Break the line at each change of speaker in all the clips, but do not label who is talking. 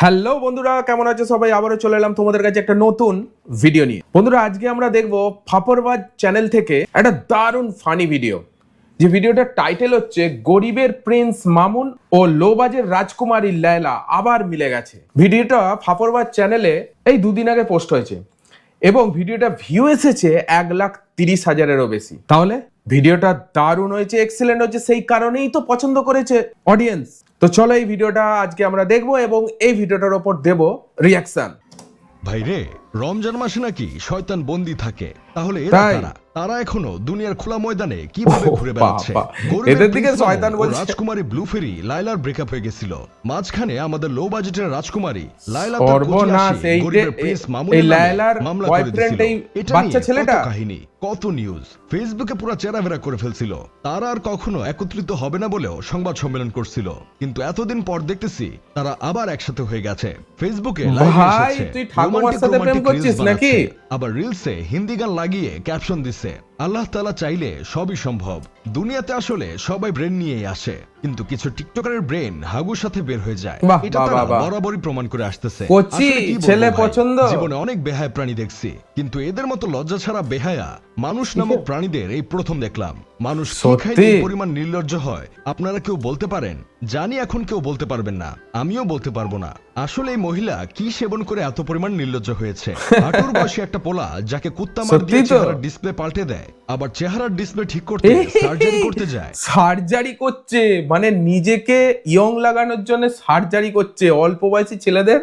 Hello বন্ধুরা, কেমন আছো সবাই? আবারও চলে এলাম তোমাদের কাছে একটা নতুন ভিডিও নিয়ে। বন্ধুরা, আজকে আমরা দেখবো ফাপরবাজ চ্যানেল থেকে একটা দারুণ ফানি ভিডিও। যে ভিডিওটার টাইটেল হচ্ছে গরিবের প্রিন্স মামুন ও লোবাজের রাজকুমারী লায়লা আবার মিলে গেছে। ভিডিওটা ফাপরবাজ চ্যানেলে এই দুদিন আগে পোস্ট হয়েছে এবং ভিডিওটা ভিউ এসেছে 1,30,000-এরও বেশি। তাহলে ভিডিওটা দারুণ হয়েছে, এক্সেলেন্ট হয়েছে, সেই কারণেই তো পছন্দ করেছে অডিয়েন্স। তো চলো এই ভিডিওটা আজকে আমরা দেখবো এবং এই ভিডিওটার ওপর দেব রিয়াকশন।
ভাই রে, রমজান মাসে নাকি শয়তান বন্দী থাকে, তাহলে
তাই?
তারা এখনো দুনিয়ার খোলা ময়দানে কিভাবে ঘুরে বেড়াচ্ছে?
এদের দিকে শয়তান বলছে।
রাজকুমারী ব্লুফেরি লায়লার ব্রেকআপ হয়ে গেছিল। মাঝখানে আমাদের লো বাজেটের রাজকুমারী লায়লা
সর্বনাশ, এই লায়লার বয়ফ্রেন্ড এই বাচ্চা ছেলেটা।
কাহিনী কত নিউজ ফেসবুকে পুরো চেরাভেরা করে ফেলছিল। তারা আর কখনো একত্রিত হবে না বলেও সংবাদ সম্মেলন করছিল, কিন্তু এতদিন পর দেখতেছি তারা আবার একসাথে হয়ে গেছে। ফেসবুকে
ভাই তুই ঠাকুমার সাথে প্রেম করছিস নাকি?
আবার রিলসে হিন্দি গান লাগিয়ে ক্যাপশন দিছে, আল্লাহ তাআলা চাইলে সবই সম্ভব। দুনিয়াতে আসলে সবাই ব্রেন নিয়েই আসে, কিন্তু কিছু টিকটকারের ব্রেন হাগুর সাথে বের হয়ে যায়। এটা তারা বরাবরই প্রমাণ করে আসতেছে।
ছেলে পছন্দ।
জীবনে অনেক বেহায়া প্রাণী দেখছি, কিন্তু এদের মতো লজ্জা ছাড়া বেহায়া মানুষ নামক প্রাণীদের এই প্রথম দেখলাম। মানুষ কি পরিমাণ নির্লজ্জ হয় আপনারা কেউ বলতে পারেন? জানি এখন কেউ বলতে পারবেন না, আমিও বলতে পারবো না। আসলে এই মহিলা কি সেবন করে এত পরিমাণ নির্লজ্জ হয়েছে? 18 বয়সী একটা পোলা যাকে কুত্তা মার দিয়ে চেহারার ডিসপ্লে পাল্টে দেয়, আবার চেহারার ডিসপ্লে ঠিক করতে সার্জারি করতে যায়।
সার্জারি করছে মানে নিজেকে ইয়ং লাগানোর জন্য সার্জারি করছে অল্প বয়সী ছেলেদের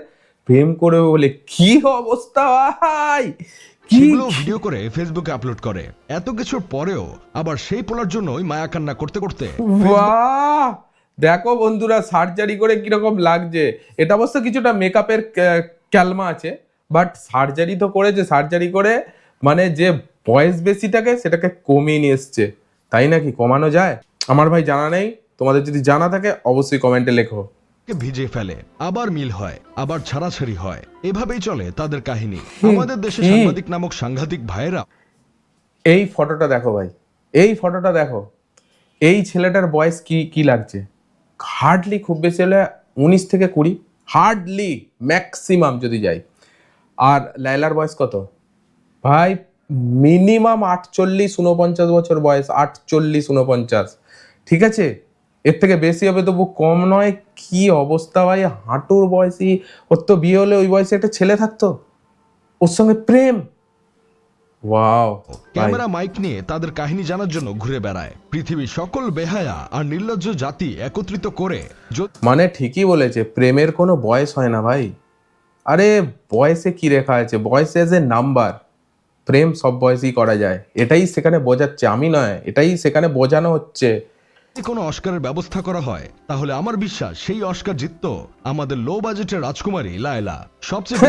প্রেম করে বলে। কি অবস্থা ভাই!
সেগুলো ভিডিও করে ফেসবুকে আপলোড করে। এত কিছুর পরেও আবার সেই পোলার জন্যই মায়া কান্না করতে করতে।
বাহ, দেখো বন্ধুরা সার্জারি করে কিরকম লাগছে। এটা অবশ্য কিছুটা মেকআপের ক্যালমা আছে, বাট সার্জারি তো করেছে। সার্জারি করে মানে যে বয়স বেশিটাকে সেটাকে কমিয়ে নিয়ে এসছে। তাই নাকি কমানো যায়? আমার ভাই জানা নেই, তোমাদের যদি জানা থাকে অবশ্যই কমেন্টে লেখো।
ভিজে ফেলে, আবার মিল হয়, আবার ছাড়াছাড়ি হয়, এভাবেই চলে তাদের কাহিনী। আমাদের দেশে সাংবাদিক নামক সাংঘাতিক ভাইয়েরা।
এই ফটোটা দেখো ভাই, এই ফটোটা দেখো। এই ছেলেটার বয়স কি কি লাগছে? হার্ডলি খুব বেশি হলে 19 থেকে 20, হার্ডলি ম্যাক্সিমাম যদি যাই। আর লায়লার বয়স কত ভাই? মিনিমাম 48-49 বছর বয়স, 48-49। ঠিক আছে, এর থেকে বেশি হবে তবু কম নয়। কি অবস্থা ভাই! হাঁটুর বয়সী, ওর তো বিয়ে হলে ওই বয়সে একটা ছেলে থাকতো, ওর সঙ্গে প্রেম। ওয়াও!
ক্যামেরা মাইক নিয়ে তাদের কাহিনী জানার জন্য ঘুরে বেড়ায় পৃথিবীর সকল বেহায়া আর নির্লজ্জ জাতি একত্রিত করে।
মানে ঠিকই বলেছে, প্রেমের কোনো বয়স হয় না ভাই। আরে বয়সে কি রেখা আছে? বয়স এজ এ নাম্বার। প্রেম সব বয়সেই করা যায়, এটাই সেখানে বোঝাচ্ছে, আমি নয়, এটাই সেখানে বোঝানো হচ্ছে।
কোনো অস্কারের ব্যবস্থা করা হয় তাহলে আমার বিশ্বাস সেই অস্কার জিততো আমাদের লো বাজেটের রাজকুমারী লায়লা। সবচেয়ে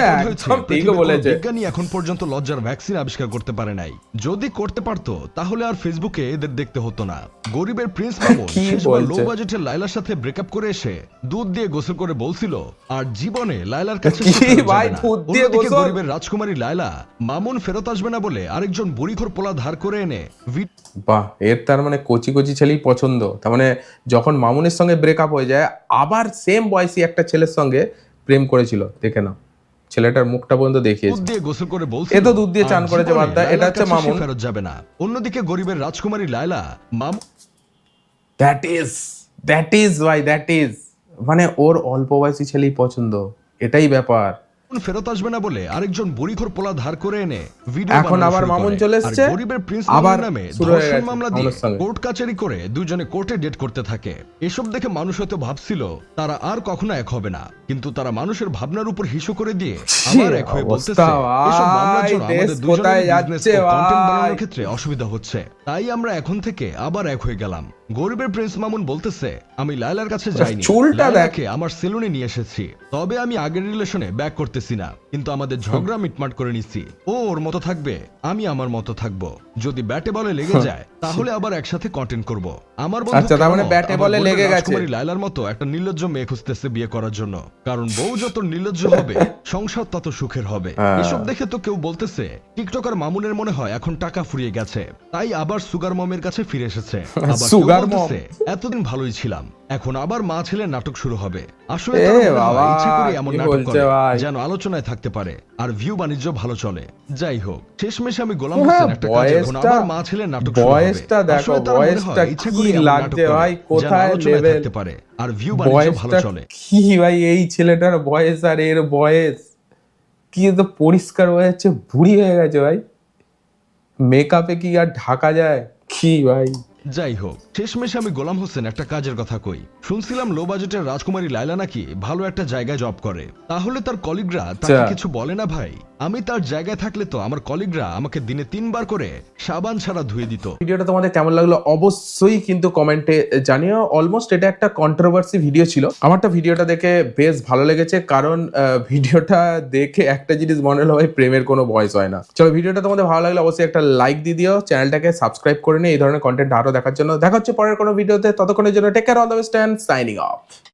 বিজ্ঞানী এখন পর্যন্ত লজ্জার ভ্যাকসিন আবিষ্কার করতে পারে নাই। যদি করতে পারতো তাহলে আর ফেসবুকে এদের দেখতে হতো না। গরিবের প্রিন্স মামুন শেষবার লো বাজেটের লায়লার সাথে ব্রেকআপ করে এসে দুধ দিয়ে গোসল করে বলছিল আর জীবনে লায়লার কাছে গরিবের রাজকুমারী লায়লা মামুন ফেরত আসবে না বলে আরেকজন বুড়িখোর পোলা ধার করে এনে।
বাহ, এর তার মানে কচি কচি ছেলেই পছন্দ। তার মানে যখন মামুনের সঙ্গে ব্রেকআপ হয়ে যায় আবার সেম বয়সী একটা ছেলের সঙ্গে প্রেম করেছিল। দেখে নাও, ছেলেটার মুখটা পর্যন্ত দেখিয়েছে।
দুধ দিয়ে গোসল করে বলছিল
এ তো দুধ দিয়ে চান করেছে বাদ দাও, এটা হচ্ছে মামুন।
ফেরত যাবে না। অন্যদিকে গরিবের রাজকুমারী লায়লা
দ্যাট ইজ ভাই, দ্যাট ইজ মানে ওর অল্প বয়সী ছেলেই পছন্দ, এটাই ব্যাপার।
ফেরত আসবে না বলে আরেকজন বুড়িখোর পোলা ধার করে এনে ভিডিও
এখন আবার মামুন চলে এসেছে,
গরিবের প্রিন্স
আবার
নামে
ধর্ষণ
মামলা দিয়ে কোর্ট কাচারি করে দুজনে কোর্টে ডেট করতে থাকে। এসব দেখে মানুষ হয়তো ভাবছিল তারা আর কখনো এক হবে না, কিন্তু তারা মানুষের ভাবনার উপর হিসু করে দিয়ে আবার এক হয়ে বলতেছে এসব মামলার জন্য আমাদের দুজনের বিজনেস ও কন্টেন্ট বানানোর ক্ষেত্রে অসুবিধা হচ্ছে। তাই আমরা এখন থেকে আবার এক হয়ে গেলাম। গরিবের প্রিন্স মামুন বলতেছে, আমি লায়লার কাছে যাইনি, লায়লাকে আমার সেলুনে নিয়ে এসেছি, তবে আমি আগের রিলেশনে ব্যাক করতেছি না, কিন্তু আমাদের ঝগড়া মিটমাট করে নিছি। ও ওর মতো থাকবে, আমি আমার মতো থাকবো। যদি ব্যাটে বলে লেগে যায় তাহলে আবার একসাথে কন্টেন্ট করব। আমার বন্ধু
আচ্ছা, তার মানে ব্যাটে বলে লেগে গেছে।
লায়লার মতো একটা নির্লজ্জ মেয়ে খুঁজতেছে বিয়ে করার জন্য, কারণ বউ যত নির্লজ্জ হবে সংসার তত সুখের হবে। এসব দেখে তো কেউ বলতেছে টিকটকার মামুনের মনে হয় এখন টাকা ফুরিয়ে গেছে, তাই আবার সুগার মমের কাছে ফিরে এসেছে।
সুগার আর মম
বলতেছে, এতদিন ভালোই ছিলাম, এখন আবার মা ছেলের নাটক শুরু হবে। আসলে
এ
তারা মনে হয়
বাবা,
ইচ্ছা করে এমন
কি
নাটক
বলছে
করে
ভাই?
যেন আলোচনায় থাকতে পারে আর ভিউ বাণিজ্য ভালো চলে। যাই হোক, শেষমেশ আমি গোলাম
হ্যাঁ,
হোসেন একটা কাজে এখন
বয়েসটা
আবার মা ছেলের নাটক শুরু হবে।
বয়েসটা দেখো,
আসলে তারা মনে হয়
বয়েসটা
ইচ্ছা
কি
করে এমন নাটক
লাগছে
করে
ভাই,
যেন
কোথায়
আলোচনায়
লেভেল,
থাকতে পারে আর ভিউ বাণিজ্য ভালো
বয়েসটা
চলে।
কি ভাই, এই ছেলেটার বয়স আর এর বয়স কি, তো পরিষ্কার হয়ে যাচ্ছে, বুড়ি হয়ে গেছে ভাই, মেকআপে কি আর ঢাকা যায় কি ভাই?
যাই হোক, শেষমেশ আমি গোলাম হোসেন একটা কাজের কথা কই। শুনছিলাম লো বাজেটের রাজকুমারী লায়লা নাকি ভালো একটা জায়গায় জব করে, তাহলে তার কলিগরা তাকে কিছু বলে না ভাই? আমি তার জায়গায় থাকলে তো আমার কলিগরা আমাকে দিনে 3 বার করে সাবান ছাড়া ধুয়ে দিত।
ভিডিওটা তোমাদের কেমন লাগলো অবশ্যই কিন্তু কমেন্টে জানিও। অলমোস্ট এটা একটা কন্ট্রোভার্সি ভিডিও ছিল, আমারটা ভিডিওটা দেখে বেশ ভালো লেগেছে, কারণ ভিডিওটা দেখে একটা জিনিস মনে হলো ভাই, প্রেমের কোনো ভয়েস হয় না। চলো, ভিডিওটা তোমাদের ভালো লাগলে অবশ্যই একটা লাইক দিয়ে দিও, চ্যানেলটাকে সাবস্ক্রাইব করে নিও এই ধরনের কন্টেন্ট আরো দেখার জন্য। দেখা হচ্ছে পরের কোনো ভিডিওতে, ততক্ষণের জন্য take care, all the best and signing of.